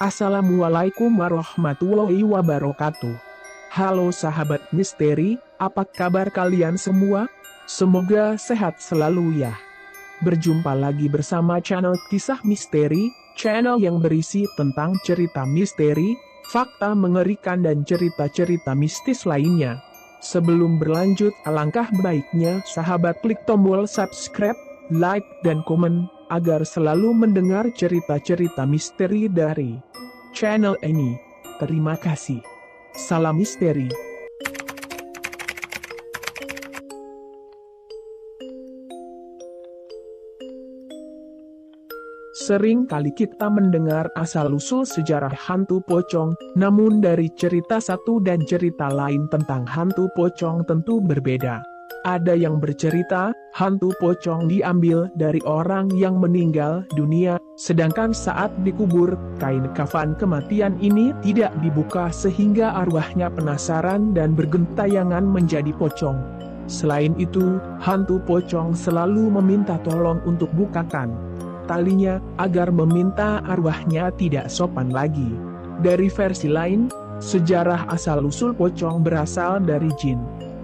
Assalamualaikum warahmatullahi wabarakatuh. Halo sahabat misteri, apa kabar kalian semua? Semoga sehat selalu ya. Berjumpa lagi bersama channel Kisah Misteri, channel yang berisi tentang cerita misteri, fakta mengerikan dan cerita-cerita mistis lainnya. Sebelum berlanjut, alangkah baiknya sahabat klik tombol subscribe, like, dan komen, agar selalu mendengar cerita-cerita misteri dari channel ini. Terima kasih. Salam misteri. Sering kali kita mendengar asal-usul sejarah hantu pocong, namun dari cerita satu dan cerita lain tentang hantu pocong tentu berbeda. Ada yang bercerita, hantu pocong diambil dari orang yang meninggal dunia, sedangkan saat dikubur, kain kafan kematian ini tidak dibuka sehingga arwahnya penasaran dan bergentayangan menjadi pocong. Selain itu, hantu pocong selalu meminta tolong untuk bukakan talinya, agar meminta arwahnya tidak sopan lagi. Dari versi lain, sejarah asal-usul pocong berasal dari jin.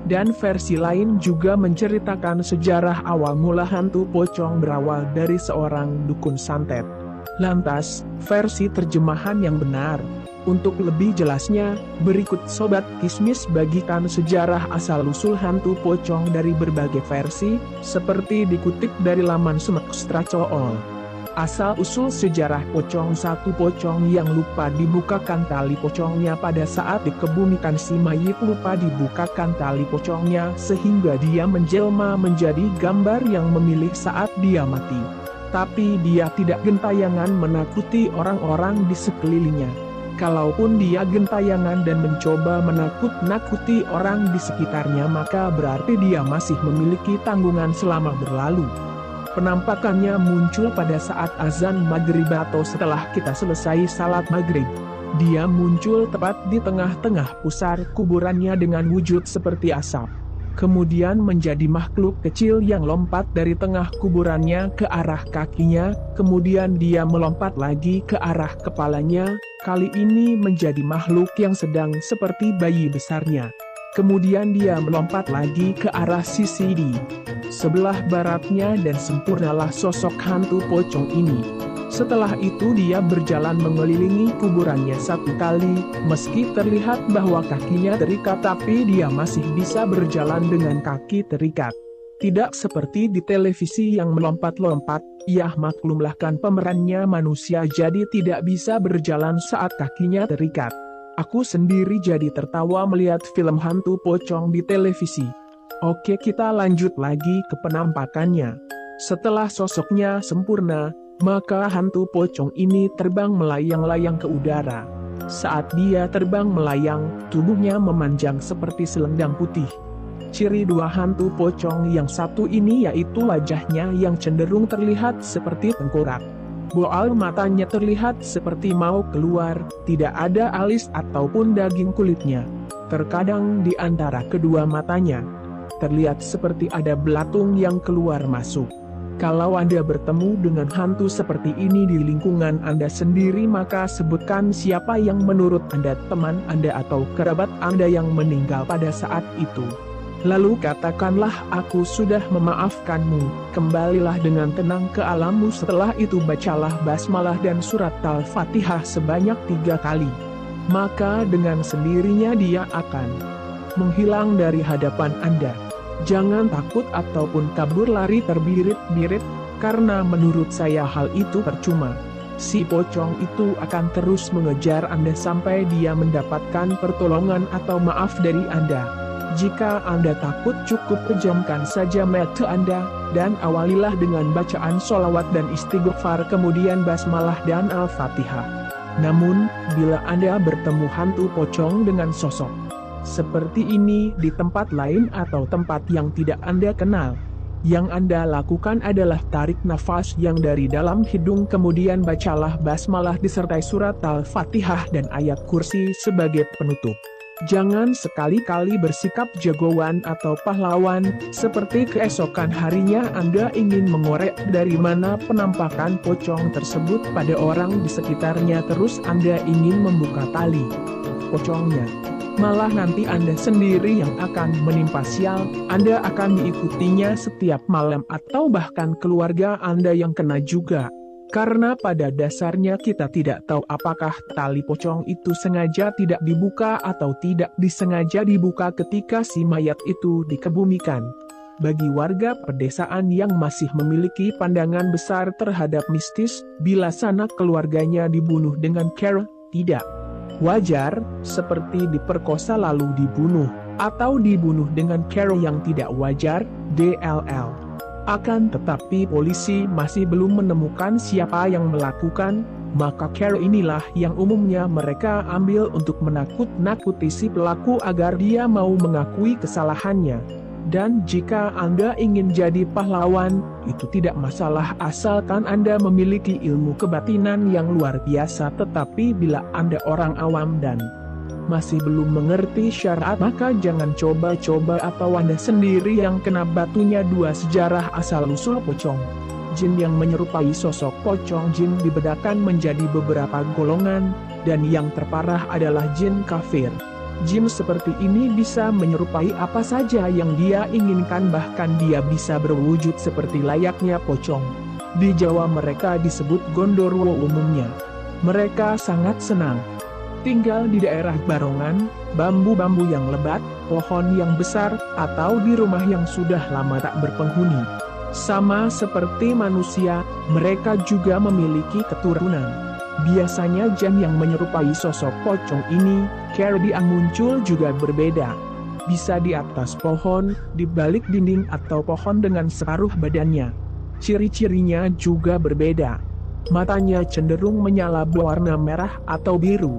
Dan versi lain juga menceritakan sejarah awal mula hantu pocong berawal dari seorang dukun santet. Lantas, versi terjemahan yang benar. Untuk lebih jelasnya, berikut Sobat Kismis bagikan sejarah asal-usul hantu pocong dari berbagai versi, seperti dikutip dari laman Semextra.cool. Asal-usul sejarah pocong. Satu pocong yang lupa dibukakan tali pocongnya. Pada saat dikebumikan si mayit lupa dibukakan tali pocongnya sehingga dia menjelma menjadi gambar yang memilih saat dia mati. Tapi dia tidak gentayangan menakuti orang-orang di sekelilingnya. Kalaupun dia gentayangan dan mencoba menakut-nakuti orang di sekitarnya, maka berarti dia masih memiliki tanggungan selama berlalu. Penampakannya muncul pada saat azan maghrib atau setelah kita selesai salat maghrib. Dia muncul tepat di tengah-tengah pusar kuburannya dengan wujud seperti asap. Kemudian menjadi makhluk kecil yang lompat dari tengah kuburannya ke arah kakinya, kemudian dia melompat lagi ke arah kepalanya, kali ini menjadi makhluk yang sedang seperti bayi besarnya. Kemudian dia melompat lagi ke arah sisi di sebelah baratnya dan sempurnalah sosok hantu pocong ini. Setelah itu dia berjalan mengelilingi kuburannya satu kali, meski terlihat bahwa kakinya terikat tapi dia masih bisa berjalan dengan kaki terikat. Tidak seperti di televisi yang melompat-lompat, ya maklumlah kan pemerannya manusia jadi tidak bisa berjalan saat kakinya terikat. Aku sendiri jadi tertawa melihat film hantu pocong di televisi. Oke, kita lanjut lagi ke penampakannya. Setelah sosoknya sempurna, maka hantu pocong ini terbang melayang-layang ke udara. Saat dia terbang melayang, tubuhnya memanjang seperti selendang putih. Ciri dua hantu pocong yang satu ini yaitu wajahnya yang cenderung terlihat seperti tengkorak. Boal matanya terlihat seperti mau keluar, tidak ada alis ataupun daging kulitnya. Terkadang di antara kedua matanya terlihat seperti ada belatung yang keluar masuk. Kalau Anda bertemu dengan hantu seperti ini di lingkungan Anda sendiri, maka sebutkan siapa yang menurut Anda teman Anda atau kerabat Anda yang meninggal pada saat itu. Lalu katakanlah, aku sudah memaafkanmu, kembalilah dengan tenang ke alammu. Setelah itu bacalah basmalah dan surat Al-Fatihah sebanyak 3 kali. Maka dengan sendirinya dia akan menghilang dari hadapan Anda. Jangan takut ataupun kabur lari terbirit-birit, karena menurut saya hal itu percuma. Si pocong itu akan terus mengejar Anda sampai dia mendapatkan pertolongan atau maaf dari Anda. Jika Anda takut, cukup pejamkan saja mata Anda, dan awalilah dengan bacaan sholawat dan istighfar kemudian basmalah dan Al-Fatihah. Namun, bila Anda bertemu hantu pocong dengan sosok seperti ini di tempat lain atau tempat yang tidak Anda kenal, yang Anda lakukan adalah tarik nafas yang dari dalam hidung kemudian bacalah basmalah disertai surat Al-Fatihah dan ayat kursi sebagai penutup. Jangan sekali-kali bersikap jagoan atau pahlawan, seperti keesokan harinya Anda ingin mengorek dari mana penampakan pocong tersebut pada orang di sekitarnya, terus Anda ingin membuka tali pocongnya. Malah nanti Anda sendiri yang akan menimpa sial, Anda akan diikutinya setiap malam atau bahkan keluarga Anda yang kena juga. Karena pada dasarnya kita tidak tahu apakah tali pocong itu sengaja tidak dibuka atau tidak disengaja dibuka ketika si mayat itu dikebumikan. Bagi warga pedesaan yang masih memiliki pandangan besar terhadap mistis, bila sanak keluarganya dibunuh dengan cara tidak wajar, seperti diperkosa lalu dibunuh, atau dibunuh dengan cara yang tidak wajar, DLL. Akan tetapi polisi masih belum menemukan siapa yang melakukan, maka cara inilah yang umumnya mereka ambil untuk menakut-nakuti si pelaku agar dia mau mengakui kesalahannya. Dan jika Anda ingin jadi pahlawan, itu tidak masalah asalkan Anda memiliki ilmu kebatinan yang luar biasa. Tetapi bila Anda orang awam dan masih belum mengerti syarat, maka jangan coba-coba atau Anda sendiri yang kena batunya. Dua sejarah asal-usul pocong. Jin yang menyerupai sosok pocong. Jin dibedakan menjadi beberapa golongan, dan yang terparah adalah jin kafir. Jin seperti ini bisa menyerupai apa saja yang dia inginkan, bahkan dia bisa berwujud seperti layaknya pocong. Di Jawa mereka disebut gondorwo umumnya. Mereka sangat senang tinggal di daerah barongan, bambu-bambu yang lebat, pohon yang besar, atau di rumah yang sudah lama tak berpenghuni. Sama seperti manusia, mereka juga memiliki keturunan. Biasanya jin yang menyerupai sosok pocong ini, cara dia muncul juga berbeda. Bisa di atas pohon, di balik dinding atau pohon dengan separuh badannya. Ciri-cirinya juga berbeda. Matanya cenderung menyala berwarna merah atau biru.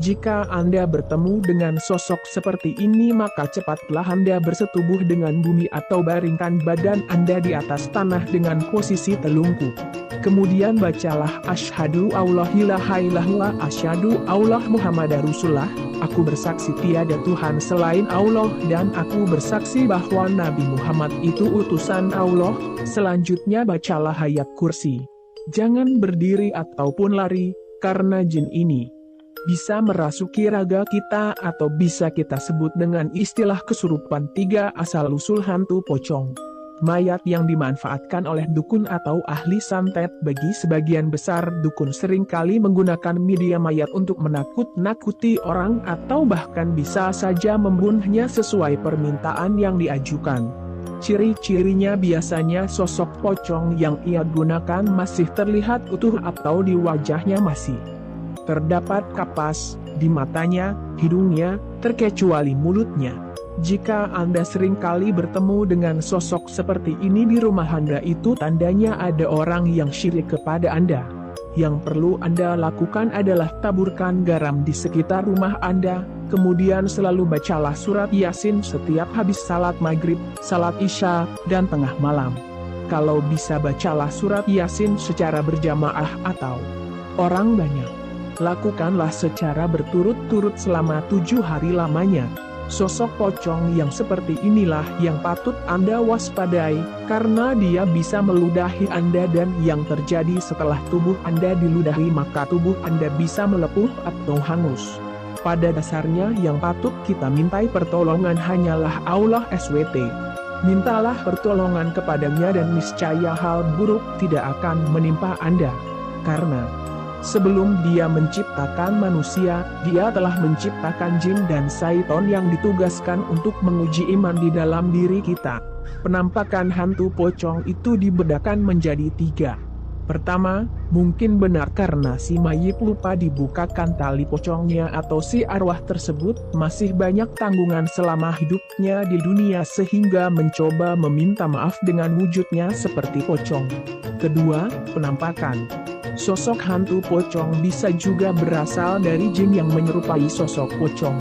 Jika Anda bertemu dengan sosok seperti ini, maka cepatlah Anda bersetubuh dengan bumi atau baringkan badan Anda di atas tanah dengan posisi telungkup. Kemudian bacalah asyhadu alla ilaha illallah asyhadu Allah Muhammadar Rasulullah. Aku bersaksi tiada Tuhan selain Allah dan aku bersaksi bahwa Nabi Muhammad itu utusan Allah. Selanjutnya bacalah ayat kursi. Jangan berdiri ataupun lari, karena jin ini bisa merasuki raga kita atau bisa kita sebut dengan istilah kesurupan. 3. Asal-usul hantu pocong. Mayat yang dimanfaatkan oleh dukun atau ahli santet. Bagi sebagian besar dukun seringkali menggunakan media mayat untuk menakut-nakuti orang atau bahkan bisa saja membunuhnya sesuai permintaan yang diajukan. Ciri-cirinya biasanya sosok pocong yang ia gunakan masih terlihat utuh atau di wajahnya masih terdapat kapas di matanya, hidungnya, terkecuali mulutnya. Jika Anda seringkali bertemu dengan sosok seperti ini di rumah Anda, itu tandanya ada orang yang syirik kepada Anda. Yang perlu Anda lakukan adalah taburkan garam di sekitar rumah Anda, kemudian selalu bacalah surat Yasin setiap habis salat maghrib, salat isya, dan tengah malam. Kalau bisa bacalah surat Yasin secara berjamaah atau orang banyak. Lakukanlah secara berturut-turut selama 7 hari lamanya. Sosok pocong yang seperti inilah yang patut Anda waspadai, karena dia bisa meludahi Anda, dan yang terjadi setelah tubuh Anda diludahi maka tubuh Anda bisa melepuh atau hangus. Pada dasarnya yang patut kita mintai pertolongan hanyalah Allah SWT. Mintalah pertolongan kepadanya dan niscaya hal buruk tidak akan menimpa Anda. Karena sebelum dia menciptakan manusia, dia telah menciptakan jin dan syaiton yang ditugaskan untuk menguji iman di dalam diri kita. Penampakan hantu pocong itu dibedakan menjadi 3. Pertama, mungkin benar karena si mayit lupa dibukakan tali pocongnya atau si arwah tersebut masih banyak tanggungan selama hidupnya di dunia sehingga mencoba meminta maaf dengan wujudnya seperti pocong. Kedua, penampakan sosok hantu pocong bisa juga berasal dari jin yang menyerupai sosok pocong.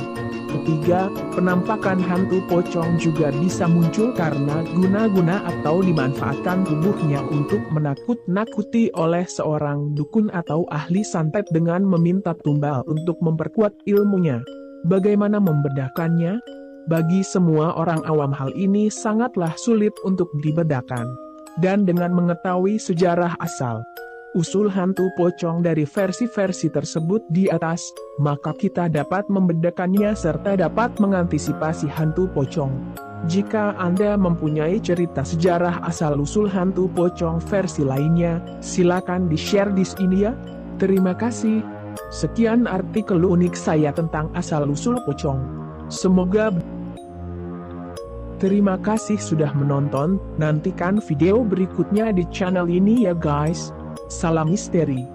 Ketiga, penampakan hantu pocong juga bisa muncul karena guna-guna atau dimanfaatkan tubuhnya untuk menakut-nakuti oleh seorang dukun atau ahli santet dengan meminta tumbal untuk memperkuat ilmunya. Bagaimana membedakannya? Bagi semua orang awam hal ini sangatlah sulit untuk dibedakan. Dan dengan mengetahui sejarah asal usul hantu pocong dari versi-versi tersebut di atas, maka kita dapat membedakannya serta dapat mengantisipasi hantu pocong. Jika Anda mempunyai cerita sejarah asal-usul hantu pocong versi lainnya, silakan di-share di sini ya. Terima kasih. Sekian artikel unik saya tentang asal-usul pocong. Semoga Terima kasih sudah menonton, nantikan video berikutnya di channel ini ya guys. Salam misteri.